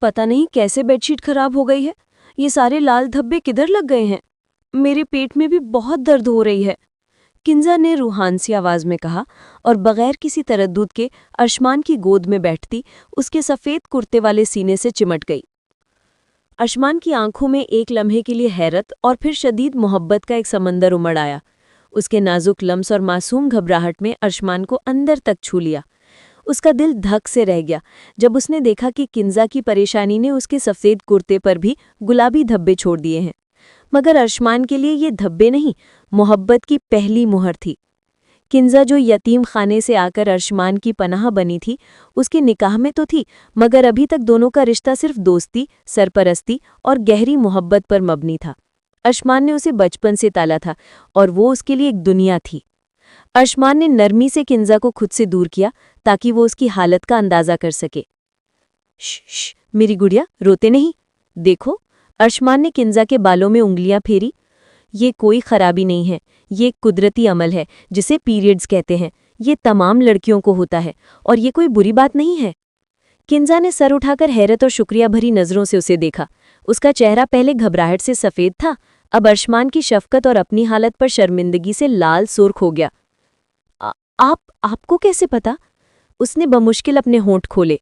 पता नहीं कैसे बेडशीट खराब हो गई है। ये सारे लाल धब्बे किधर लग गए हैं? मेरे पेट में भी बहुत दर्द हो रही है, किंजा ने रूहान सी आवाज में कहा और बगैर किसी तरद्दुद के अर्शमान की गोद में बैठती उसके सफेद कुर्ते वाले सीने से चिमट गई। अर्शमान की आंखों में एक लम्हे के लिए हैरत और फिर शदीद मोहब्बत का एक समंदर उमड़ आया। उसके नाजुक लम्स और मासूम घबराहट में अर्शमान को अंदर तक छू लिया। उसका दिल धक से रह गया जब उसने देखा कि किंजा की परेशानी ने उसके सफ़ेद कुर्ते पर भी गुलाबी धब्बे छोड़ दिए हैं। मगर अर्शमान के लिए ये धब्बे नहीं, मोहब्बत की पहली मुहर थी। किंजा जो यतीम खाने से आकर अर्शमान की पनाह बनी थी, उसके निकाह में तो थी, मगर अभी तक दोनों का रिश्ता सिर्फ दोस्ती, सरपरस्ती और गहरी मोहब्बत पर मबनी था। अर्शमान ने उसे बचपन से ताला था और वो उसके लिए एक दुनिया थी। अर्शमान ने नरमी से किंजा को खुद से दूर किया ताकि वो उसकी हालत का अंदाजा कर सके। श्श, मेरी गुड़िया, रोते नहीं। देखो, अर्शमान ने किंजा के बालों में उंगलियां फेरी। ये कोई खराबी नहीं है, ये एक कुदरती अमल है जिसे पीरियड्स कहते हैं। ये तमाम लड़कियों को होता है और ये कोई बुरी बात नहीं है। किंजा ने सर उठाकर हैरत और शुक्रिया भरी नजरों से उसे देखा। उसका चेहरा पहले घबराहट से सफ़ेद था, अब अर्शमान की शफकत और अपनी हालत पर शर्मिंदगी से लाल सुर्ख हो गया। आपको कैसे पता? उसने बमुश्किल अपने होंठ खोले।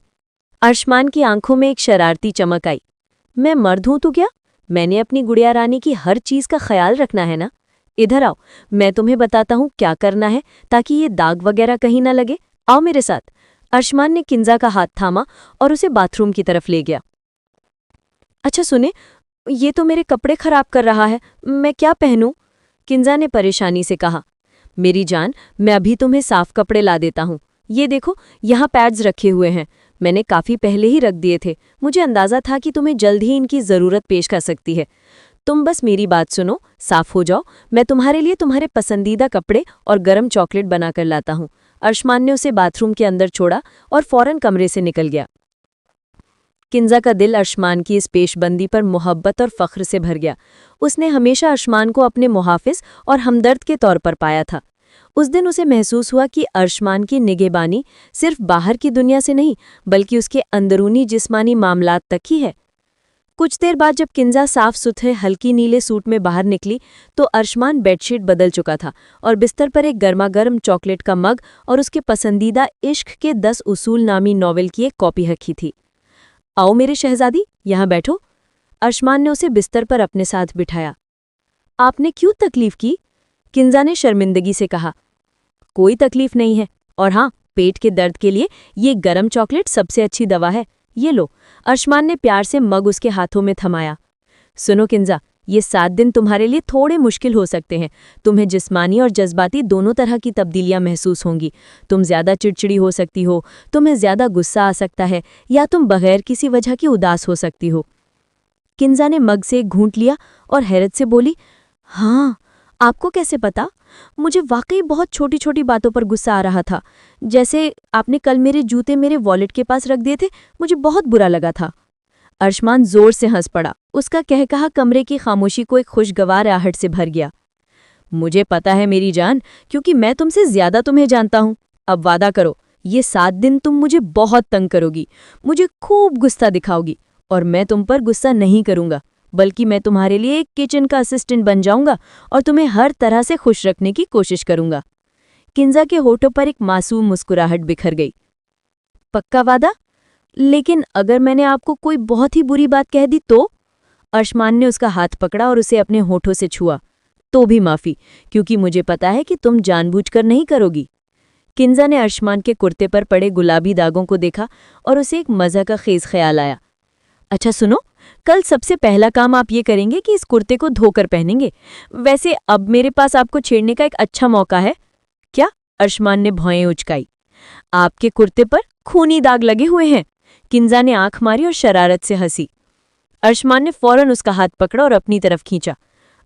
अर्शमान की आंखों में एक शरारती चमक आई। मैं मर्द हूं तो क्या? मैंने अपनी गुड़िया रानी की हर चीज का ख्याल रखना है ना। इधर आओ, मैं तुम्हें बताता हूं क्या करना है ताकि ये दाग वगैरह कहीं ना लगे। आओ मेरे साथ। अर्शमान ने किंजा का हाथ थामा और उसे बाथरूम की तरफ ले गया। अच्छा सुने, ये तो मेरे कपड़े खराब कर रहा है, मैं क्या पहनूं? किंजा ने परेशानी से कहा। मेरी जान, मैं अभी तुम्हें साफ कपड़े ला देता हूं। ये देखो, यहाँ पैड्स रखे हुए हैं, मैंने काफ़ी पहले ही रख दिए थे। मुझे अंदाज़ा था कि तुम्हें जल्द ही इनकी ज़रूरत पेश कर सकती है। तुम बस मेरी बात सुनो, साफ हो जाओ, मैं तुम्हारे लिए तुम्हारे पसंदीदा कपड़े और गरम चॉकलेट बनाकर लाता हूँ। अर्शमान ने उसे बाथरूम के अंदर छोड़ा और फौरन कमरे से निकल गया। किंजा का दिल अर्शमान की इस पेशबंदी पर मोहब्बत और फ़ख्र से भर गया। उसने हमेशा अर्शमान को अपने मुहाफ़िज़ और हमदर्द के तौर पर पाया था। उस दिन उसे महसूस हुआ कि अर्शमान की निगहबानी सिर्फ बाहर की दुनिया से नहीं बल्कि उसके अंदरूनी जिस्मानी मामलात तक ही है। कुछ देर बाद जब किंजा साफ सुथरे हल्की नीले सूट में बाहर निकली तो अर्शमान बेडशीट बदल चुका था और बिस्तर पर एक गर्मागर्म चॉकलेट का मग और उसके पसंदीदा इश्क के 10 उसूल नामी नॉवेल की एक कॉपी रखी थी। आओ मेरे शहजादी, यहाँ बैठो। अर्शमान ने उसे बिस्तर पर अपने साथ बिठाया। आपने क्यों तकलीफ की? किंजा ने शर्मिंदगी से कहा। कोई तकलीफ नहीं है, और हाँ, पेट के दर्द के लिए ये गरम चॉकलेट सबसे अच्छी दवा है। ये लो। अर्शमान ने प्यार से मग उसके हाथों में थमाया। सुनो किंजा, ये 7 दिन तुम्हारे लिए थोड़े मुश्किल हो सकते हैं। तुम्हें जिस्मानी और जज्बाती दोनों तरह की तब्दीलियां महसूस होंगी। तुम ज्यादा चिड़चिड़ी हो सकती हो, तुम्हें ज्यादा गुस्सा आ सकता है, या तुम बगैर किसी वजह की उदास हो सकती हो। किंजा ने मग से एक घूंट लिया और हैरत से बोली, हाँ, आपको कैसे पता? मुझे वाकई बहुत छोटी छोटी बातों पर गुस्सा आ रहा था। जैसे आपने कल मेरे जूते मेरे वॉलेट के पास रख दिए थे, मुझे बहुत बुरा लगा था। अर्शमान जोर से हंस पड़ा। उसका कहकहा कमरे की खामोशी को एक खुशगवार आहट से भर गया। मुझे पता है मेरी जान, क्योंकि मैं तुमसे ज्यादा तुम्हें जानता हूं। अब वादा करो, ये 7 दिन तुम मुझे बहुत तंग करोगी, मुझे खूब गुस्सा दिखाओगी, और मैं तुम पर गुस्सा नहीं करूंगा, बल्कि मैं तुम्हारे लिए एक किचन का असिस्टेंट बन जाऊंगा और तुम्हें हर तरह से खुश रखने की कोशिश करूंगा। किंजा के होठों पर एक मासूम मुस्कुराहट बिखर गई। पक्का वादा? लेकिन अगर मैंने आपको कोई बहुत ही बुरी बात कह दी तो? अर्शमान ने उसका हाथ पकड़ा और उसे अपने होठों से छुआ। तो भी माफ़ी, क्योंकि मुझे पता है कि तुम जानबूझकर नहीं करोगी। किंजा ने अर्शमान के कुर्ते पर पड़े गुलाबी दागों को देखा और उसे एक मज़ा का खेज ख्याल आया। अच्छा सुनो, कल सबसे पहला काम आप ये करेंगे कि इस कुर्ते को धोकर पहनेंगे। वैसे अब मेरे पास आपको छेड़ने का एक अच्छा मौका है। क्या? अर्शमान ने भौएं उचकाई। आपके कुर्ते पर खूनी दाग लगे हुए हैं। किंजा ने आंख मारी और शरारत से हंसी। अर्शमान ने फौरन उसका हाथ पकड़ा और अपनी तरफ खींचा।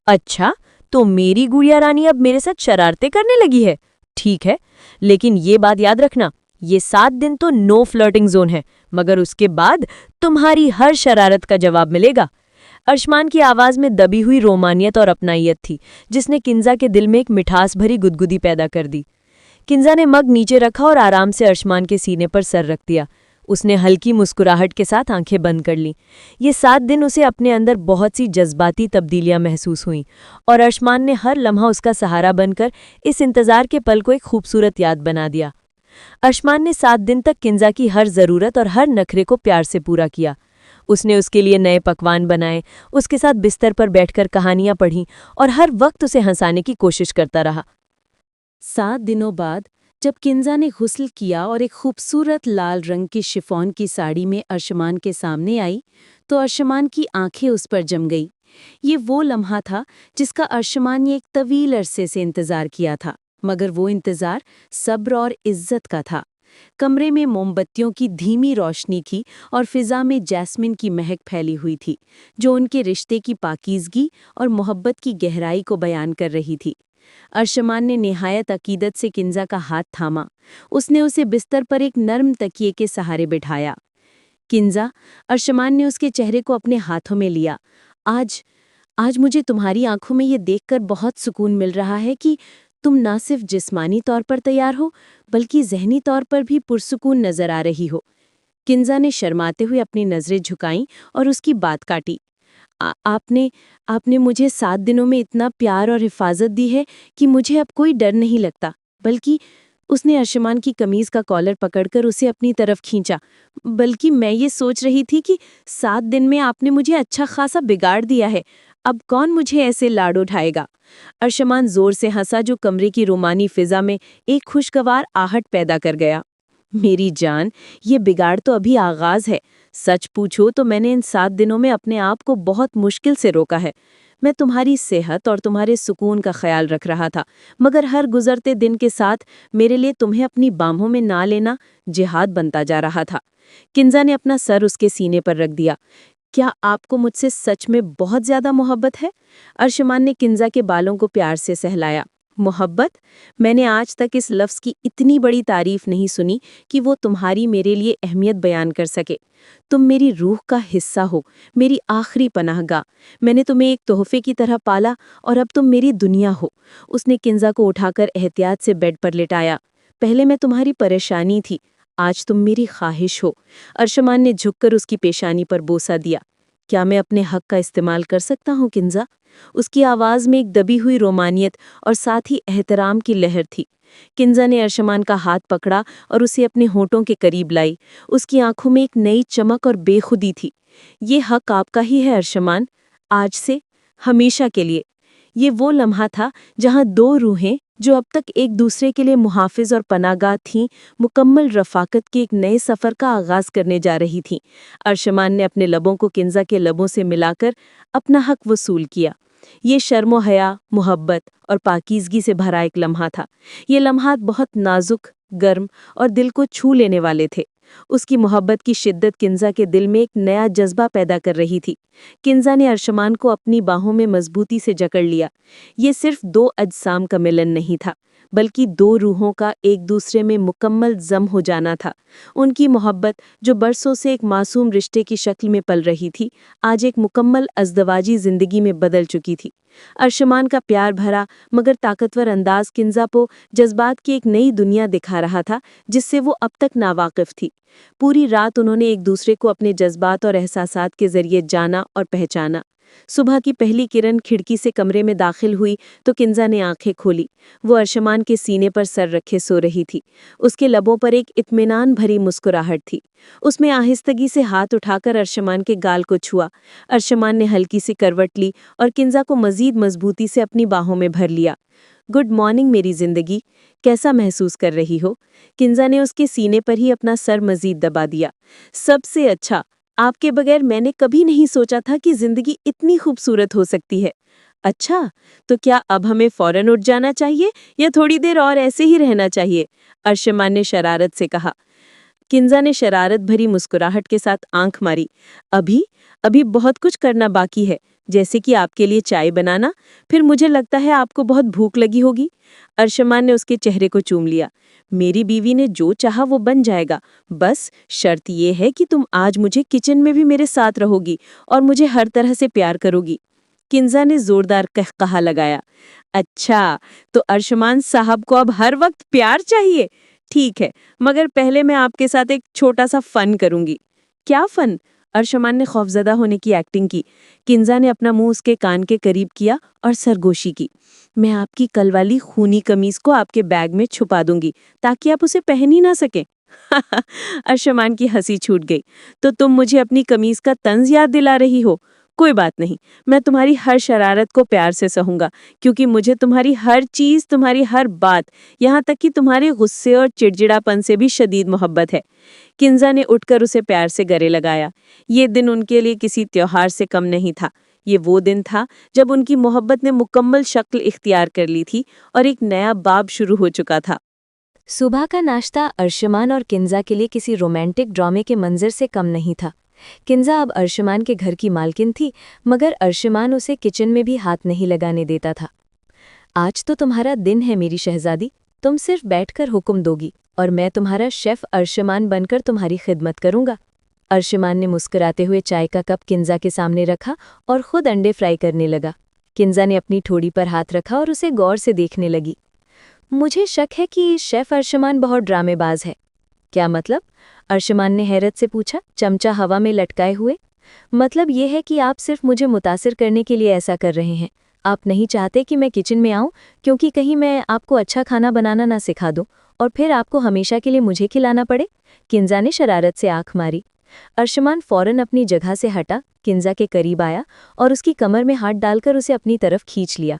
अच्छा, तो मेरी गुड़िया रानी अब मेरे साथ शरारतें करने लगी है। ठीक है, लेकिन ये बात याद रखना, ये 7 दिन तो नो फ्लर्टिंग जोन है, मगर उसके बाद तुम्हारी हर शरारत का जवाब मिलेगा। अर्शमान की आवाज में दबी हुई रोमानियत और अपनाइयत थी, जिसने किंजा के दिल में एक मिठास भरी गुदगुदी पैदा कर दी। किंजा ने मग नीचे रखा और आराम से अर्शमान के सीने पर सर रख दिया। उसने हल्की मुस्कुराहट के साथ आंखें बंद कर लीं। ये 7 दिन उसे अपने अंदर बहुत सी जज्बाती तब्दीलियां महसूस हुईं और अर्शमान ने हर लम्हा उसका सहारा बनकर इस इंतजार के पल को एक खूबसूरत याद बना दिया। अर्शमान ने 7 दिन तक किंजा की हर ज़रूरत और हर नखरे को प्यार से पूरा किया। उसने उसके लिए नए पकवान बनाए, उसके साथ बिस्तर पर बैठकर कहानियां पढ़ीं और हर वक्त उसे हंसाने की कोशिश करता रहा। 7 दिनों बाद जब किंजा ने गुस्ल किया और एक खूबसूरत लाल रंग की शिफॉन की साड़ी में अर्शमान के सामने आई, तो अर्शमान की आंखें उस पर जम गई। ये वो लम्हा था जिसका अर्शमान ने एक तवील अरसे से इंतजार किया था, मगर वो इंतजार सब्र और इज्जत का था। कमरे में मोमबत्तियों की धीमी रोशनी थी और फिजा में जैस्मिन की महक फैली हुई थी, जो उनके रिश्ते की पाकीज़गी और मोहब्बत की गहराई को बयान कर रही थी। अर्शमान ने निहायत अकीदत से किंजा का हाथ थामा। उसने उसे बिस्तर पर एक नर्म तकिए के सहारे बिठाया। किंजा, अर्शमान ने उसके चेहरे को अपने हाथों में लिया। आज आज मुझे तुम्हारी आंखों में ये देखकर बहुत सुकून मिल रहा है कि तुम ना सिर्फ जिस्मानी तौर पर तैयार हो, बल्कि ज़हनी तौर पर भी पुरसुकून नजर आ रही हो। किंजा ने शर्माते हुए अपनी नज़रें झुकाईं और उसकी बात काटी। आपने आपने मुझे 7 दिनों में इतना प्यार और हिफाजत दी है कि मुझे अब कोई डर नहीं लगता। बल्कि उसने अर्शमान की कमीज का कॉलर पकड़कर उसे अपनी तरफ खींचा। बल्कि मैं ये सोच रही थी कि 7 दिन में आपने मुझे अच्छा खासा बिगाड़ दिया है। अब कौन मुझे ऐसे लाड उठाएगा? अर्शमान जोर से हंसा, जो कमरे की रोमानी फिजा में एक खुशगवार आहट पैदा कर गया। मेरी जान, ये बिगाड़ तो अभी आगाज है। सच पूछो तो मैंने इन 7 दिनों में अपने आप को बहुत मुश्किल से रोका है। मैं तुम्हारी सेहत और तुम्हारे सुकून का ख्याल रख रहा था, मगर हर गुजरते दिन के साथ मेरे लिए तुम्हें अपनी बाहों में ना लेना जिहाद बनता जा रहा था। किंजा ने अपना सर उसके सीने पर रख दिया। क्या आपको मुझसे सच में बहुत ज्यादा मोहब्बत है? अर्शमान ने किंजा के बालों को प्यार से सहलाया। मोहब्बत? मैंने आज तक इस लफ्ज़ की इतनी बड़ी तारीफ नहीं सुनी कि वो तुम्हारी मेरे लिए अहमियत बयान कर सके। तुम मेरी रूह का हिस्सा हो, मेरी आखिरी पनाहगाह। मैंने तुम्हें एक तोहफे की तरह पाला और अब तुम मेरी दुनिया हो। उसने किंजा को उठाकर एहतियात से बेड पर लिटाया। पहले मैं तुम्हारी परेशानी थी, आज तुम मेरी ख्वाहिश हो। अर्शमान ने झुककर उसकी पेशानी पर बोसा दिया। क्या मैं अपने हक का इस्तेमाल कर सकता हूँ किंजा? उसकी आवाज़ में एक दबी हुई रोमानियत और साथ ही एहतराम की लहर थी। किंजा ने अर्शमान का हाथ पकड़ा और उसे अपने होठों के करीब लाई। उसकी आंखों में एक नई चमक और बेखुदी थी। ये हक आपका ही है अर्शमान, आज से, हमेशा के लिए। ये वो लम्हा था जहां दो रूहें, जो अब तक एक दूसरे के लिए मुहाफिज और पनागाह थीं, मुकम्मल रफ़ाकत के एक नए सफ़र का आगाज़ करने जा रही थीं। अर्शमान ने अपने लबों को किंजा के लबों से मिलाकर अपना हक वसूल किया। ये शर्म हया, मोहब्बत और पाकीज़गी से भरा एक लम्हा था। ये लम्हात बहुत नाजुक, गर्म और दिल को छू लेने वाले थे। उसकी मोहब्बत की शिद्दत किंजा के दिल में एक नया जज्बा पैदा कर रही थी। किंजा ने अर्शमान को अपनी बाहों में मजबूती से जकड़ लिया। ये सिर्फ दो अजसाम का मिलन नहीं था, बल्कि दो रूहों का एक दूसरे में मुकम्मल जम हो जाना था। उनकी मोहब्बत, जो बरसों से एक मासूम रिश्ते की शक्ल में पल रही थी, आज एक मुकम्मल अज़दवाजी जिंदगी में बदल चुकी थी। अर्शमान का प्यार भरा मगर ताकतवर अंदाज किंजा को जज्बात की एक नई दुनिया दिखा रहा था, जिससे वो अब तक नावाकिफ थी। पूरी रात उन्होंने एक दूसरे को अपने जज्बात और एहसासात के जरिए जाना और पहचाना। सुबह की पहली किरण खिड़की से कमरे में दाखिल हुई तो किंजा ने आंखें खोली। वो अर्शमान के सीने पर सर रखे सो रही थी। उसके लबों पर एक इत्मीनान भरी मुस्कुराहट थी। उसमें आहिस्तगी से हाथ उठाकर अर्शमान के गाल को छुआ। अर्शमान ने हल्की सी करवट ली और किंजा को मजीद मजबूती से अपनी बाहों में भर लिया। गुड मॉर्निंग मेरी जिंदगी, कैसा महसूस कर रही हो? किंजा ने उसके सीने पर ही अपना सर मजीद दबा दिया। सबसे अच्छा, आपके बगैर मैंने कभी नहीं सोचा था कि जिंदगी इतनी खूबसूरत हो सकती है। अच्छा, तो क्या अब हमें फौरन उठ जाना चाहिए या थोड़ी देर और ऐसे ही रहना चाहिए? अर्शमान ने शरारत से कहा। किंजा ने शरारत भरी मुस्कुराहट के साथ आंख मारी। अभी अभी बहुत कुछ करना बाकी है, जैसे कि आपके लिए चाय बनाना। फिर मुझे लगता है आपको बहुत भूख लगी होगी। अर्शमान ने उसके चेहरे को चूम लिया। मेरी बीवी ने जो चाहा वो बन जाएगा, बस शर्त ये है कि तुम आज मुझे किचन में भी मेरे साथ रहोगी और मुझे हर तरह से प्यार करोगी। किंजा ने जोरदार कहकहा लगाया। अच्छा, तो अर्शमान साहब को अब हर वक्त प्यार चाहिए? ठीक है, मगर पहले मैं आपके साथ एक छोटा सा फन करूंगी। क्या फन? अर्शमान ने खौफजदा होने की एक्टिंग की। किंजा ने अपना मुंह उसके कान के करीब किया और सरगोशी की। मैं आपकी कल वाली खूनी कमीज को आपके बैग में छुपा दूंगी ताकि आप उसे पहन ही ना सके। अर्शमान की हंसी छूट गई। तो तुम मुझे अपनी कमीज का तंज याद दिला रही हो? कोई बात नहीं, मैं तुम्हारी हर शरारत को प्यार से सहूंगा, क्योंकि मुझे तुम्हारी हर चीज, तुम्हारी हर बात, यहाँ तक कि तुम्हारे गुस्से और चिड़चिड़ापन से भी शदीद मोहब्बत है। किंजा ने उठकर उसे प्यार से गले लगाया। ये दिन उनके लिए किसी त्योहार से कम नहीं था। ये वो दिन था जब उनकी मोहब्बत ने मुकम्मल शक्ल इख्तियार कर ली थी और एक नया बाब शुरू हो चुका था। सुबह का नाश्ता अर्शमान और किंजा के लिए किसी रोमांटिक ड्रामे के मंजर से कम नहीं था। किंजा अब अर्शमान के घर की मालकिन थी, मगर अर्शमान उसे किचन में भी हाथ नहीं लगाने देता था। आज तो तुम्हारा दिन है मेरी शहजादी, तुम सिर्फ बैठकर हुक्म दोगी और मैं तुम्हारा शेफ अर्शमान बनकर तुम्हारी खिदमत करूंगा। अर्शमान ने मुस्कुराते हुए चाय का कप किंजा के सामने रखा और खुद अंडे फ्राई करने लगा। किंजा ने अपनी ठोड़ी पर हाथ रखा और उसे गौर से देखने लगी। मुझे शक है कि शेफ अर्शमान बहुत ड्रामेबाज है। क्या मतलब? अर्शमान ने हैरत से पूछा, चमचा हवा में लटकाए हुए। मतलब ये है कि आप सिर्फ मुझे मुतासिर करने के लिए ऐसा कर रहे हैं। आप नहीं चाहते कि मैं किचन में आऊं, क्योंकि कहीं मैं आपको अच्छा खाना बनाना ना सिखा दूं और फिर आपको हमेशा के लिए मुझे खिलाना पड़े। किंजा ने शरारत से आंख मारी। अर्शमान फौरन अपनी जगह से हटा, किंजा के करीब आया और उसकी कमर में हाथ डालकर उसे अपनी तरफ खींच लिया।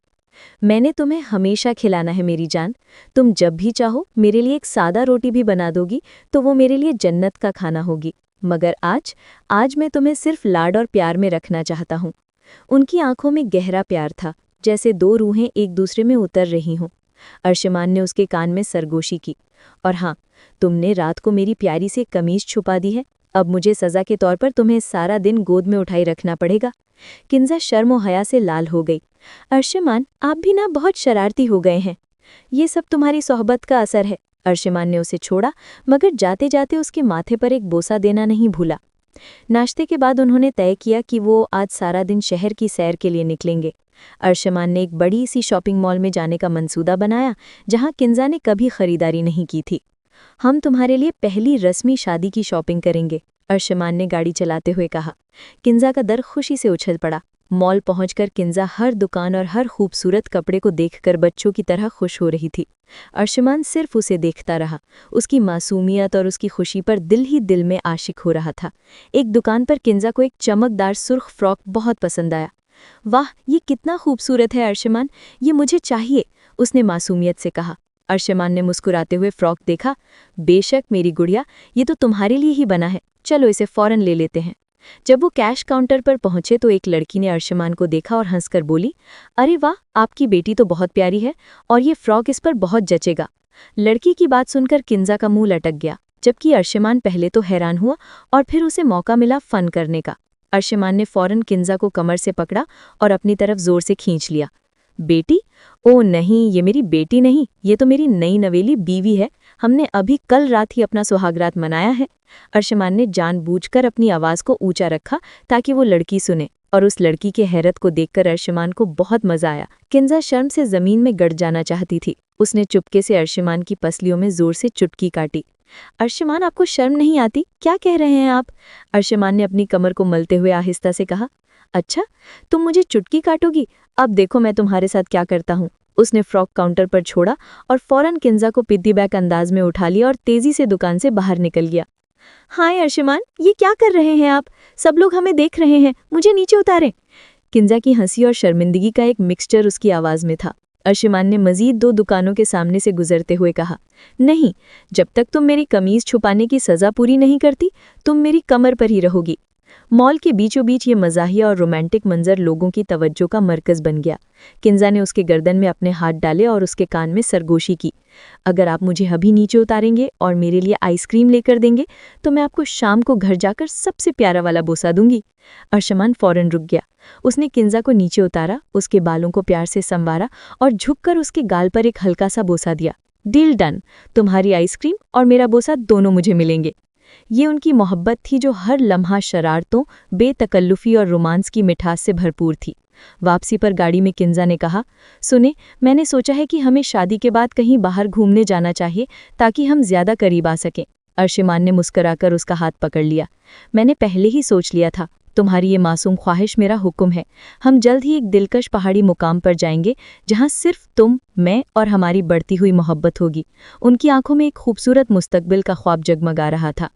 मैंने तुम्हें हमेशा खिलाना है मेरी जान। तुम जब भी चाहो मेरे लिए एक सादा रोटी भी बना दोगी तो वो मेरे लिए जन्नत का खाना होगी। मगर आज मैं तुम्हें सिर्फ लाड और प्यार में रखना चाहता हूँ। उनकी आंखों में गहरा प्यार था, जैसे दो रूहें एक दूसरे में उतर रही हों। अर्शमान ने उसके कान में सरगोशी की। और हाँ, तुमने रात को मेरी प्यारी सी कमीज छुपा दी है। अब मुझे सज़ा के तौर पर तुम्हें सारा दिन गोद में उठाई रखना पड़ेगा। किंजा शर्म और हया से लाल हो गई। अर्शमान, आप भी ना बहुत शरारती हो गए हैं। ये सब तुम्हारी सोहबत का असर है। अर्शमान ने उसे छोड़ा, मगर जाते जाते उसके माथे पर एक बोसा देना नहीं भूला। नाश्ते के बाद उन्होंने तय किया कि वो आज सारा दिन शहर की सैर के लिए निकलेंगे। अर्शमान ने एक बड़ी सी शॉपिंग मॉल में जाने का मंसूदा बनाया, जहां किंजा ने कभी खरीदारी नहीं की थी। हम तुम्हारे लिए पहली रस्मी शादी की शॉपिंग करेंगे, अर्शमान ने गाड़ी चलाते हुए कहा। किंजा का दर खुशी से उछल पड़ा। मॉल पहुंचकर किंजा हर दुकान और हर खूबसूरत कपड़े को देखकर बच्चों की तरह खुश हो रही थी। अर्शमान सिर्फ उसे देखता रहा। उसकी मासूमियत और उसकी खुशी पर दिल ही दिल में आशिक हो रहा था। एक दुकान पर किंजा को एक चमकदार सुर्ख फ्रॉक बहुत पसंद आया। वाह, ये कितना खूबसूरत है अर्शमान, ये मुझे चाहिए, उसने मासूमियत से कहा। अर्शमान ने मुस्कुराते हुए फ्रॉक देखा। बेशक मेरी गुड़िया, ये तो तुम्हारे लिए ही बना है, चलो इसे फौरन ले लेते हैं। जब वो कैश काउंटर पर पहुंचे तो एक लड़की ने अर्शमान को देखा और हंसकर बोली, अरे वाह, आपकी बेटी तो बहुत प्यारी है और ये फ्रॉक इस पर बहुत जचेगा। लड़की की बात सुनकर किंजा का मुंह लटक गया, जबकि अर्शमान पहले तो हैरान हुआ और फिर उसे मौका मिला फन करने का। अर्शमान ने फौरन किंजा को कमर से पकड़ा और अपनी तरफ जोर से खींच लिया। बेटी? ओ नहीं, ये मेरी बेटी नहीं, ये तो मेरी नई नवेली बीवी है। हमने अभी कल रात ही अपना सुहागरात मनाया है। अर्शमान ने जानबूझकर अपनी आवाज को ऊंचा रखा ताकि वो लड़की सुने, और उस लड़की के हैरत को देखकर अर्शमान को बहुत मजा आया। किंजा शर्म से जमीन में गड़ जाना चाहती थी। उसने चुपके से अर्शमान की पसलियों में जोर से चुटकी काटी। अर्शमान, आपको शर्म नहीं आती? क्या कह रहे हैं आप? अर्शमान ने अपनी कमर को मलते हुए आहिस्ता से कहा। अच्छा, तुम मुझे चुटकी काटोगी? अब देखो मैं तुम्हारे साथ क्या करता हूँ। उसने फ्रॉक काउंटर पर छोड़ा और फौरन किंजा को पिद्दी-बैक अंदाज में उठा लिया और तेजी से दुकान से बाहर निकल गया। हाय अर्शमान, ये क्या कर रहे हैं आप? सब लोग हमें देख रहे हैं, मुझे नीचे उतारें। किंजा की हंसी और शर्मिंदगी का एक मिक्सचर उसकी आवाज में था। अर्शमान ने मजीद 2 दुकानों के सामने से गुजरते हुए कहा, नहीं, जब तक तुम मेरी कमीज छुपाने की सजा पूरी नहीं करती, तुम मेरी कमर पर ही रहोगी। मॉल के बीचों बीच ये मज़ाहिया और रोमांटिक मंजर लोगों की तवज्जो का मरकज़ बन गया। किंजा ने उसके गर्दन में अपने हाथ डाले और उसके कान में सरगोशी की। अगर आप मुझे अभी नीचे उतारेंगे और मेरे लिए आइसक्रीम लेकर देंगे तो मैं आपको शाम को घर जाकर सबसे प्यारा वाला बोसा दूंगी। अर्शमान फौरन रुक गया। उसने किंजा को नीचे उतारा, उसके बालों को प्यार से संवारा और झुककर उसके गाल पर एक हल्का सा बोसा दिया। डील डन, तुम्हारी आइसक्रीम और मेरा बोसा दोनों मुझे मिलेंगे। ये उनकी मोहब्बत थी जो हर लम्हा शरारतों, बेतकल्लुफ़ी और रोमांस की मिठास से भरपूर थी। वापसी पर गाड़ी में किंजा ने कहा, सुने, मैंने सोचा है कि हमें शादी के बाद कहीं बाहर घूमने जाना चाहिए ताकि हम ज्यादा करीब आ सकें। अर्शिमान ने मुस्कुराकर उसका हाथ पकड़ लिया। मैंने पहले ही सोच लिया था, तुम्हारी ये मासूम ख्वाहिश मेरा हुक्म है। हम जल्द ही एक दिलकश पहाड़ी मुकाम पर जाएंगे जहां सिर्फ तुम, मैं और हमारी बढ़ती हुई मोहब्बत होगी। उनकी आंखों में एक खूबसूरत मुस्तकबिल का ख्वाब जगमगा रहा था।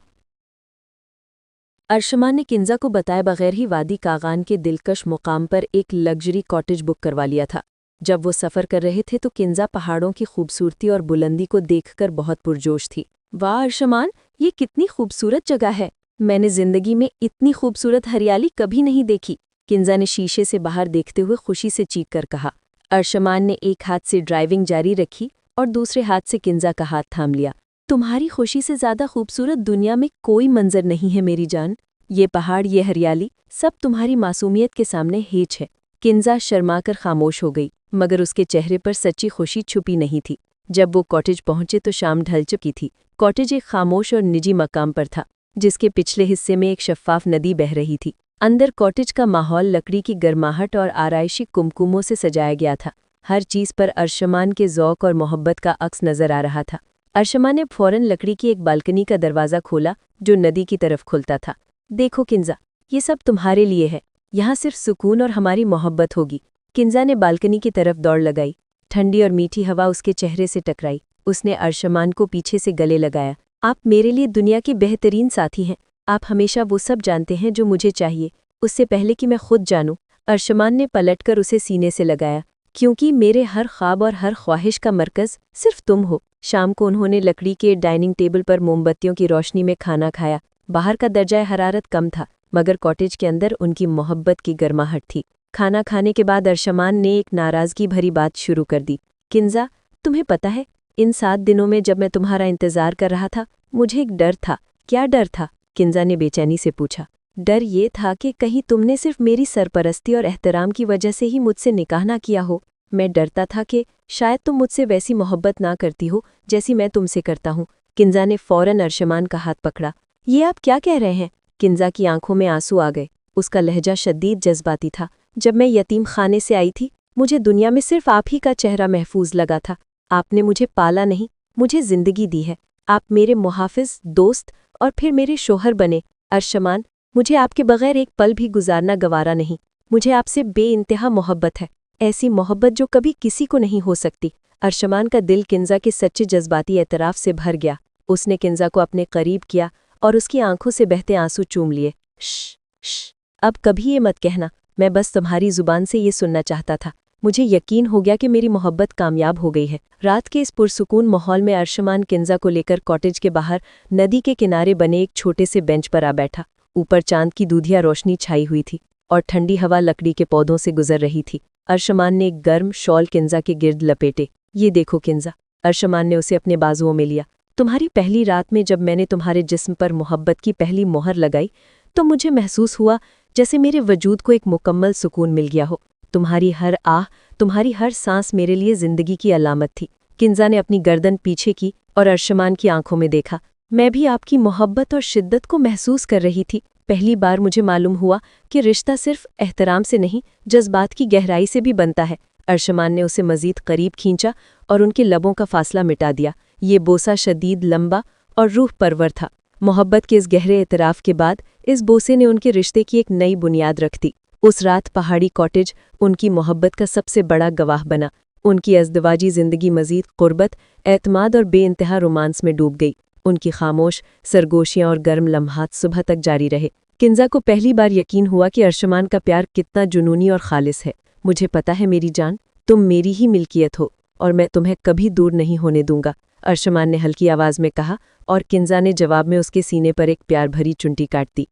अर्शमान ने किंजा को बताए बगैर ही वादी कागान के दिलकश मुकाम पर एक लग्जरी कॉटेज बुक करवा लिया था। जब वो सफ़र कर रहे थे तो किंजा पहाड़ों की खूबसूरती और बुलंदी को देखकर बहुत पुरजोश थी। वाह अर्शमान, ये कितनी खूबसूरत जगह है। मैंने जिंदगी में इतनी खूबसूरत हरियाली कभी नहीं देखी, किंजा ने शीशे से बाहर देखते हुए खुशी से चीख कर कहा। अर्शमान ने एक हाथ से ड्राइविंग जारी रखी और दूसरे हाथ से किंजा का हाथ थाम लिया। तुम्हारी खुशी से ज्यादा खूबसूरत दुनिया में कोई मंजर नहीं है मेरी जान। ये पहाड़, ये हरियाली, सब तुम्हारी मासूमियत के सामने हेच है। किंजा शर्माकर खामोश हो गई, मगर उसके चेहरे पर सच्ची खुशी छुपी नहीं थी। जब वो कॉटेज पहुंचे तो शाम ढल चुकी थी। कॉटेज एक खामोश और निजी मकाम पर था, जिसके पिछले हिस्से में एक शफ्फाफ नदी बह रही थी। अंदर कॉटेज का माहौल लकड़ी की गर्माहट और आराइशी कुमकुमों से सजाया गया था। हर चीज पर अर्शमान के ज़ौक़ और मोहब्बत का अक्स नजर आ रहा था। अर्शमान ने फौरन लकड़ी की एक बालकनी का दरवाज़ा खोला जो नदी की तरफ खुलता था। देखो किंजा, ये सब तुम्हारे लिए है। यहाँ सिर्फ सुकून और हमारी मोहब्बत होगी। किंजा ने बालकनी की तरफ दौड़ लगाई। ठंडी और मीठी हवा उसके चेहरे से टकराई। उसने अर्शमान को पीछे से गले लगाया। आप मेरे लिए दुनिया के बेहतरीन साथी हैं। आप हमेशा वो सब जानते हैं जो मुझे चाहिए, उससे पहले कि मैं खुद जानूं। अर्शमान ने पलटकर उसे सीने से लगाया। क्योंकि मेरे हर ख्वाब और हर ख्वाहिश का मरकज़ सिर्फ तुम हो। शाम को उन्होंने लकड़ी के डाइनिंग टेबल पर मोमबत्तियों की रोशनी में खाना खाया। बाहर का दर्जा हरारत कम था, मगर कॉटेज के अंदर उनकी मोहब्बत की गर्माहट थी। खाना खाने के बाद अर्शमान ने एक नाराज़गी भरी बात शुरू कर दी। किंजा, तुम्हें पता है, इन 7 दिनों में जब मैं तुम्हारा इंतज़ार कर रहा था, मुझे एक डर था। क्या डर था? किंजा ने बेचैनी से पूछा। डर ये था कि कहीं तुमने सिर्फ मेरी सरपरस्ती और एहतराम की वजह से ही मुझसे निकाह ना किया हो। मैं डरता था कि शायद तुम मुझसे वैसी मोहब्बत ना करती हो जैसी मैं तुमसे करता हूँ। किंजा ने फौरन अर्शमान का हाथ पकड़ा। ये आप क्या कह रहे हैं? किंजा की आंखों में आंसू आ गए। उसका लहजा शदीद जज्बाती था। जब मैं यतीम खाने से आई थी, मुझे दुनिया में सिर्फ आप ही का चेहरा महफूज लगा था। आपने मुझे पाला नहीं, मुझे जिंदगी दी है। आप मेरे मुहाफिज, दोस्त और फिर मेरे शोहर बने। अर्शमान, मुझे आपके बगैर एक पल भी गुजारना गवारा नहीं। मुझे आपसे बेइंतहा मोहब्बत है, ऐसी मोहब्बत जो कभी किसी को नहीं हो सकती। अर्शमान का दिल किंजा के सच्चे जज्बाती एतराफ़ से भर गया। उसने किंजा को अपने करीब किया और उसकी आंखों से बहते आंसू चूम लिए। श्श, अब कभी ये मत कहना, मैं बस तुम्हारी जुबान से ये सुनना चाहता था। मुझे यकीन हो गया कि मेरी मोहब्बत कामयाब हो गई है। रात के इस पुरसुकून माहौल में अर्शमान किंजा को लेकर कॉटेज के बाहर नदी के किनारे बने एक छोटे से बेंच पर आ बैठा। ऊपर चांद की दूधिया रोशनी छाई हुई थी और ठंडी हवा लकड़ी के पौधों से गुजर रही थी। अर्शमान ने एक गर्म शॉल किंजा के गिर्द लपेटे। ये देखो किंजा, अर्शमान ने उसे अपने बाजुओं में लिया। तुम्हारी पहली रात में जब मैंने तुम्हारे जिस्म पर मोहब्बत की पहली मोहर लगाई तो मुझे महसूस हुआ जैसे मेरे वजूद को एक मुकम्मल सुकून मिल गया हो। तुम्हारी हर आह, तुम्हारी हर सांस मेरे लिए जिंदगी की अलामत थी। किंजा ने अपनी गर्दन पीछे की और अर्शमान की आंखों में देखा। मैं भी आपकी मोहब्बत और शिद्दत को महसूस कर रही थी। पहली बार मुझे मालूम हुआ कि रिश्ता सिर्फ एहतराम से नहीं, जज्बात की गहराई से भी बनता है। अर्शमान ने उसे मजीद करीब खींचा और उनके लबों का फासला मिटा दिया। ये बोसा शदीद, लंबा और रूह परवर था। मोहब्बत के इस गहरे एतराफ़ के बाद इस बोसे ने उनके रिश्ते की एक नई बुनियाद रख दी। उस रात पहाड़ी कॉटेज उनकी मोहब्बत का सबसे बड़ा गवाह बना। उनकी अज़दवाजी ज़िंदगी मज़ीद क़ुर्बत, एतमाद और बेइंतहा रोमांस में डूब गई। उनकी खामोश सरगोशियाँ और गर्म लम्हात सुबह तक जारी रहे। किंजा को पहली बार यकीन हुआ कि अर्शमान का प्यार कितना जुनूनी और खालिस है। मुझे पता है मेरी जान, तुम मेरी ही मिल्कियत हो और मैं तुम्हें कभी दूर नहीं होने दूंगा, अर्शमान ने हल्की आवाज़ में कहा और किंजा ने जवाब में उसके सीने पर एक प्यार भरी चुंटी काट दी।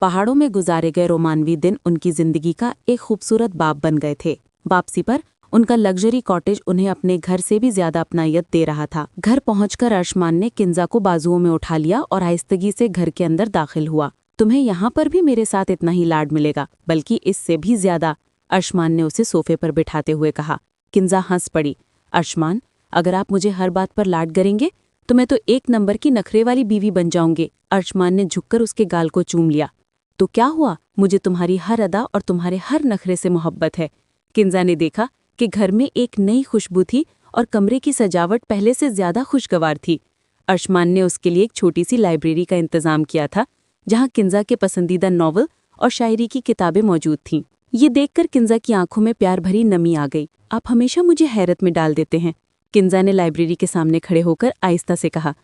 पहाड़ों में गुजारे गए रोमानवी दिन उनकी जिंदगी का एक खूबसूरत बाब बन गए थे। वापसी पर उनका लग्जरी कॉटेज उन्हें अपने घर से भी ज्यादा अपनायत दे रहा था। घर पहुंचकर अर्शमान ने किंजा को बाजुओं में उठा लिया और आहिस्तगी से घर के अंदर दाखिल हुआ। तुम्हें यहाँ पर भी मेरे साथ इतना ही लाड मिलेगा, बल्कि इससे भी ज्यादा, अर्शमान ने उसे सोफे पर बिठाते हुए कहा। किंजा हंस पड़ी। अर्शमान, अगर आप मुझे हर बात पर लाड करेंगे तो मैं तो 1 नंबर की नखरे वाली बीवी बन जाऊंगी। अर्शमान ने झुककर उसके गाल को चूम लिया। तो क्या हुआ, मुझे तुम्हारी हर अदा और तुम्हारे हर नखरे से मोहब्बत है। किंजा ने देखा कि घर में एक नई खुशबू थी और कमरे की सजावट पहले से ज्यादा खुशगवार थी। अर्शमान ने उसके लिए एक छोटी सी लाइब्रेरी का इंतजाम किया था, जहां किंजा के पसंदीदा नॉवल और शायरी की किताबें मौजूद थीं। ये देखकर किंजा की आंखों में प्यार भरी नमी आ गई। आप हमेशा मुझे हैरत में डाल देते हैं, किंजा ने लाइब्रेरी के सामने खड़े होकर आहिस्ता से कहा।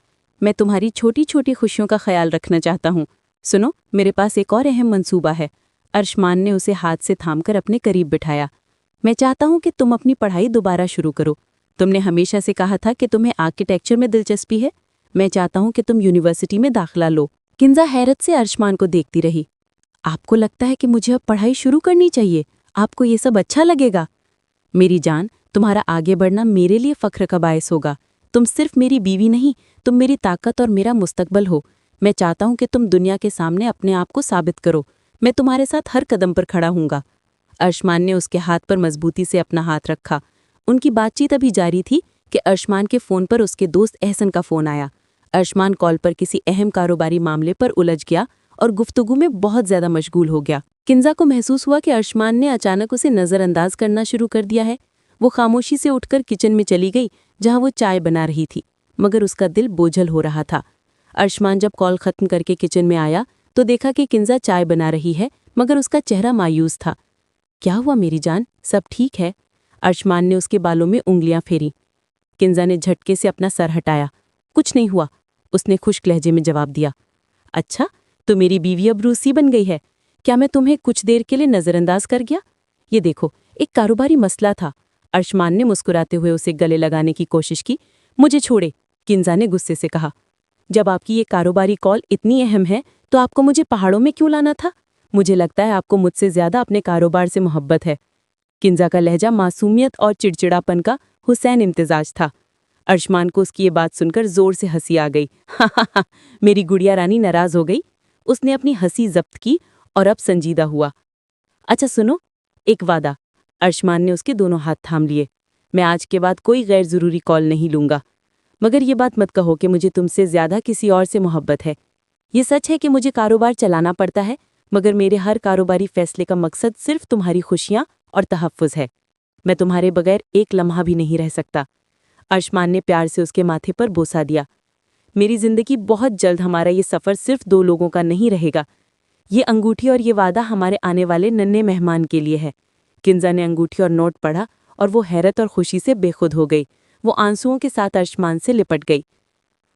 मैं तुम्हारी छोटी छोटी खुशियों का ख्याल रखना चाहता हूँ। सुनो, मेरे पास एक और अहम मंसूबा है। अर्शमान ने उसे हाथ से थामकर अपने करीब बिठाया। मैं चाहता हूँ कि तुम अपनी पढ़ाई दोबारा शुरू करो। तुमने हमेशा से कहा था कि तुम्हें आर्किटेक्चर में दिलचस्पी है। मैं चाहता हूँ कि तुम यूनिवर्सिटी में दाखिला लो। किंजा हैरत से अर्शमान को देखती रही। आपको लगता है कि मुझे अब पढ़ाई शुरू करनी चाहिए? आपको ये सब अच्छा लगेगा? मेरी जान, तुम्हारा आगे बढ़ना मेरे लिए फख्र का बायस होगा। तुम सिर्फ मेरी बीवी नहीं, तुम मेरी ताकत और मेरा मुस्तकबल हो। मैं चाहता हूँ कि तुम दुनिया के सामने अपने आप को साबित करो। मैं तुम्हारे साथ हर कदम पर खड़ा हूँगा। अर्शमान ने उसके हाथ पर मजबूती से अपना हाथ रखा। उनकी बातचीत अभी जारी थी कि अर्शमान के फ़ोन पर उसके दोस्त एहसन का फ़ोन आया। अर्शमान कॉल पर किसी अहम कारोबारी मामले पर उलझ गया और गुफ्तगू में बहुत ज्यादा मशगूल हो गया। किंजा को महसूस हुआ कि अर्शमान ने अचानक उसे नज़रअंदाज करना शुरू कर दिया है। वो खामोशी से उठकर किचन में चली गई, जहां वो चाय बना रही थी, मगर उसका दिल बोझल हो रहा था। अर्शमान जब कॉल खत्म करके किचन में आया तो देखा कि किंजा चाय बना रही है, मगर उसका चेहरा मायूस था। क्या हुआ मेरी जान, सब ठीक है? अर्शमान ने उसके बालों में उंगलियां फेरी। किंजा ने झटके से अपना सर हटाया। कुछ नहीं हुआ, उसने खुश्क लहजे में जवाब दिया। अच्छा, तो मेरी बीवी अब रूसी बन गई है। क्या मैं तुम्हें कुछ देर के लिए नज़रअंदाज कर गया? ये देखो, एक कारोबारी मसला था। अर्शमान ने मुस्कुराते हुए उसे गले लगाने की कोशिश की। मुझे छोड़े, किंजा ने गुस्से से कहा। जब आपकी ये कारोबारी कॉल इतनी अहम है तो आपको मुझे पहाड़ों में क्यों लाना था? मुझे लगता है आपको मुझसे ज्यादा अपने कारोबार से मोहब्बत है। किंजा का लहजा मासूमियत और चिड़चिड़ापन का हुसैन इम्तिजाज था। अर्शमान को उसकी ये बात सुनकर जोर से हंसी आ गई। हा, मेरी गुड़िया रानी नाराज हो गई। उसने अपनी हंसी जब्त की और अब संजीदा हुआ। अच्छा सुनो, एक वादा। अर्शमान ने उसके दोनों हाथ थाम लिए। मैं आज के बाद कोई गैर जरूरी कॉल नहीं लूंगा, मगर ये बात मत कहो कि मुझे तुमसे ज्यादा किसी और से मोहब्बत है। ये सच है कि मुझे कारोबार चलाना पड़ता है, मगर मेरे हर कारोबारी फैसले का मकसद सिर्फ तुम्हारी खुशियां और तहफ्फुज़ है। मैं तुम्हारे बगैर एक लम्हा भी नहीं रह सकता। अर्शमान ने प्यार से उसके माथे पर बोसा दिया। मेरी जिंदगी बहुत जल्द हमारा ये सफ़र सिर्फ दो लोगों का नहीं रहेगा। ये अंगूठी और ये वादा हमारे आने वाले नन्हे मेहमान के लिए है। किंजा ने अंगूठी और नोट पढ़ा और वो हैरत और खुशी से बेखुद हो गई। वो आंसुओं के साथ अर्शमान से लिपट गई।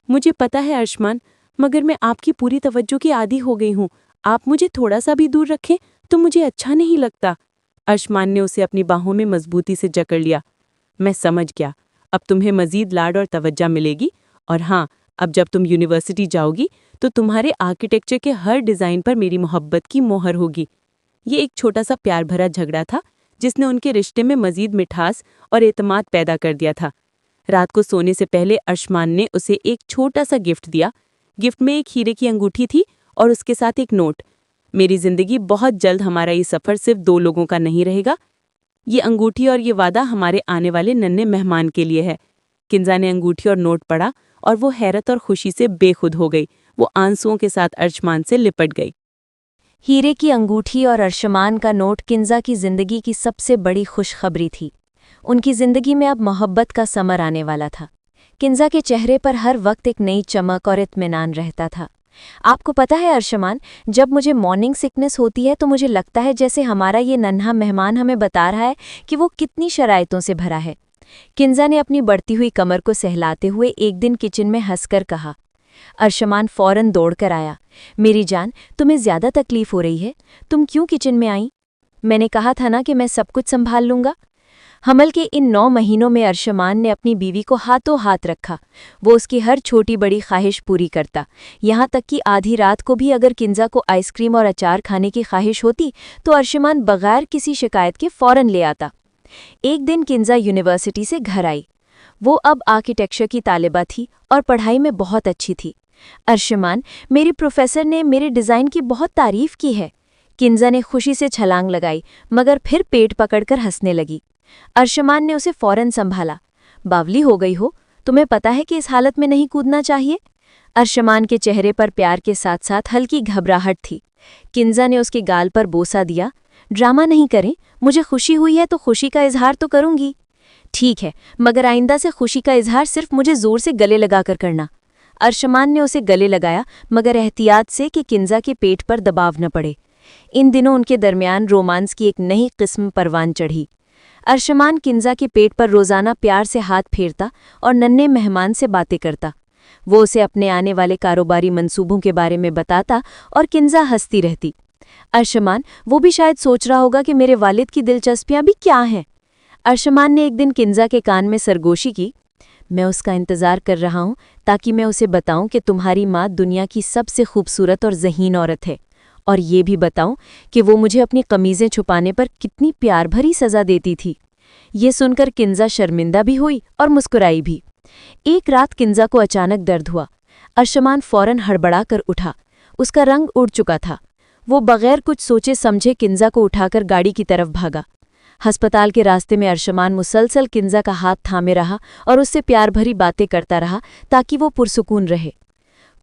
मुझे पता है अर्शमान, मगर मैं आपकी पूरी तवज्जो की आदी हो गई हूँ। आप मुझे थोड़ा सा भी दूर रखें तो मुझे अच्छा नहीं लगता। अर्शमान ने उसे अपनी बाहों में मजबूती से जकड़ लिया। मैं समझ गया, अब तुम्हें मजीद लाड और तवज्जो मिलेगी। और हाँ, अब जब तुम यूनिवर्सिटी जाओगी तो तुम्हारे आर्किटेक्चर के हर डिज़ाइन पर मेरी मोहब्बत की मोहर होगी। ये एक छोटा सा प्यार भरा झगड़ा था जिसने उनके रिश्ते में मजीद मिठास और एतमाद पैदा कर दिया था। रात को सोने से पहले अर्शमान ने उसे एक छोटा सा गिफ्ट दिया। गिफ्ट में एक हीरे की अंगूठी थी और उसके साथ एक नोट। मेरी जिंदगी बहुत जल्द हमारा ये सफ़र सिर्फ दो लोगों का नहीं रहेगा। ये अंगूठी और ये वादा हमारे आने वाले नन्हे मेहमान के लिए है। किंजा ने अंगूठी और नोट पढ़ा और वो हैरत और खुशी से बेखुद हो गई। वो आंसुओं के साथ अर्शमान से लिपट गई। हीरे की अंगूठी और अर्शमान का नोट किंजा की जिंदगी की सबसे बड़ी खुशखबरी थी। उनकी जिंदगी में अब मोहब्बत का समर आने वाला था। किंजा के चेहरे पर हर वक्त एक नई चमक और इत्मीनान रहता था। आपको पता है अर्शमान, जब मुझे मॉर्निंग सिकनेस होती है तो मुझे लगता है जैसे हमारा ये नन्हा मेहमान हमें बता रहा है कि वो कितनी शराइतों से भरा है। किंजा ने अपनी बढ़ती हुई कमर को सहलाते हुए एक दिन किचन में हंसकर कहा। अर्शमान फौरन दौड़कर आया। मेरी जान, तुम्हें ज्यादा तकलीफ हो रही है? तुम क्यों किचन में आई? मैंने कहा था ना कि मैं सब कुछ संभाल लूंगा। हमल के इन 9 महीनों में अर्शमान ने अपनी बीवी को हाथों हाथ रखा। वो उसकी हर छोटी बड़ी ख्वाहिश पूरी करता, यहाँ तक कि आधी रात को भी अगर किंजा को आइसक्रीम और अचार खाने की ख्वाहिश होती तो अर्शमान बगैर किसी शिकायत के फौरन ले आता। एक दिन किंजा यूनिवर्सिटी से घर आई। वो अब आर्किटेक्चर की तालिबा थी और पढ़ाई में बहुत अच्छी थी। अर्शमान, मेरी प्रोफेसर ने मेरे डिज़ाइन की बहुत तारीफ की है। किंजा ने खुशी से छलांग लगाई, मगर फिर पेट पकड़कर हंसने लगी। अर्शमान ने उसे फौरन संभाला। बावली हो गई हो, तुम्हें पता है कि इस हालत में नहीं कूदना चाहिए। अर्शमान के चेहरे पर प्यार के साथ साथ हल्की घबराहट थी। किंजा ने उसके गाल पर बोसा दिया। ड्रामा नहीं करें, मुझे खुशी हुई है तो खुशी का इजहार तो करूंगी। ठीक है, मगर आइंदा से खुशी का इजहार सिर्फ मुझे जोर से गले लगाकर करना। अर्शमान ने उसे गले लगाया, मगर एहतियात से कि किंजा के पेट पर दबाव न पड़े। इन दिनों उनके दरमियान रोमांस की एक नई किस्म परवान चढ़ी। अर्शमान किंजा के पेट पर रोजाना प्यार से हाथ फेरता और नन्हे मेहमान से बातें करता। वो उसे अपने आने वाले कारोबारी मंसूबों के बारे में बताता और किंजा हंसती रहती। अर्शमान, वो भी शायद सोच रहा होगा कि मेरे वालिद की दिलचस्पियां भी क्या हैं। अर्शमान ने एक दिन किंजा के कान में सरगोशी की। मैं उसका इंतज़ार कर रहा हूँ ताकि मैं उसे बताऊं कि तुम्हारी माँ दुनिया की सबसे खूबसूरत और ज़हीन औरत है, और ये भी बताऊं कि वो मुझे अपनी कमीज़ें छुपाने पर कितनी प्यार भरी सज़ा देती थी। ये सुनकर किंजा शर्मिंदा भी हुई और मुस्कुराई भी। एक रात किंजा को अचानक दर्द हुआ। अर्शमान फौरन हड़बड़ा कर उठा। उसका रंग उड़ चुका था। वो बगैर कुछ सोचे समझे किंजा को उठाकर गाड़ी की तरफ भागा। अस्पताल के रास्ते में अर्शमान मुसलसल किंजा का हाथ थामे रहा और उससे प्यार भरी बातें करता रहा ताकि वो पुरसुकून रहे।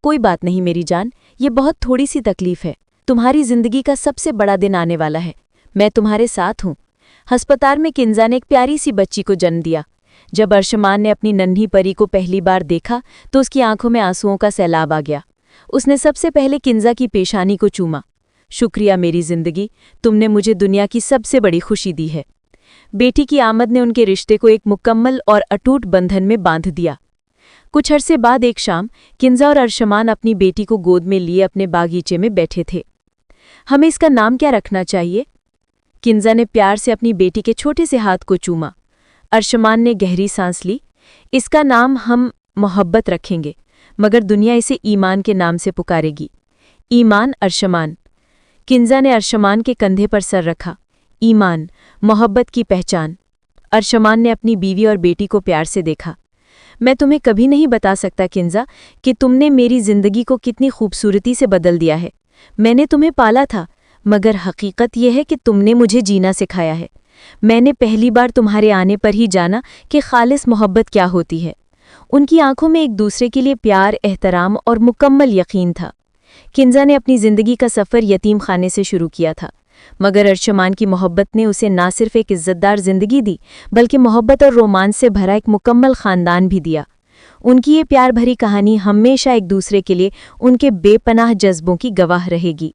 कोई बात नहीं मेरी जान, ये बहुत थोड़ी सी तकलीफ है। तुम्हारी जिंदगी का सबसे बड़ा दिन आने वाला है। मैं तुम्हारे साथ हूँ। अस्पताल में किंजा ने एक प्यारी सी बच्ची को जन्म दिया। जब अर्शमान ने अपनी नन्ही परी को पहली बार देखा तो उसकी आंखों में आंसुओं का सैलाब आ गया। उसने सबसे पहले किंजा की पेशानी को चूमा। शुक्रिया मेरी जिंदगी, तुमने मुझे दुनिया की सबसे बड़ी खुशी दी है। बेटी की आमद ने उनके रिश्ते को एक मुकम्मल और अटूट बंधन में बांध दिया। कुछ अरसे बाद एक शाम किंजा और अर्शमान अपनी बेटी को गोद में लिए अपने बागीचे में बैठे थे। हमें इसका नाम क्या रखना चाहिए? किंजा ने प्यार से अपनी बेटी के छोटे से हाथ को चूमा। अर्शमान ने गहरी सांस ली। इसका नाम हम मोहब्बत रखेंगे, मगर दुनिया इसे ईमान के नाम से पुकारेगी। ईमान अर्शमान। किंजा ने अर्शमान के कंधे पर सर रखा। ईमान, मोहब्बत की पहचान। अर्शमान ने अपनी बीवी और बेटी को प्यार से देखा। मैं तुम्हें कभी नहीं बता सकता किंजा कि तुमने मेरी जिंदगी को कितनी खूबसूरती से बदल दिया है। मैंने तुम्हें पाला था, मगर हकीकत यह है कि तुमने मुझे जीना सिखाया है। मैंने पहली बार तुम्हारे आने पर ही जाना कि खालिस मोहब्बत क्या होती है। उनकी आंखों में एक दूसरे के लिए प्यार, एहतराम और मुकम्मल यकीन था। किंजा ने अपनी जिंदगी का सफ़र यतीम खाने से शुरू किया था, मगर अर्शमान की मोहब्बत ने उसे ना सिर्फ एक इज्जतदार जिंदगी दी, बल्कि मोहब्बत और रोमांस से भरा एक मुकम्मल खानदान भी दिया। उनकी ये प्यार भरी कहानी हमेशा एक दूसरे के लिए उनके बेपनाह जज्बों की गवाह रहेगी।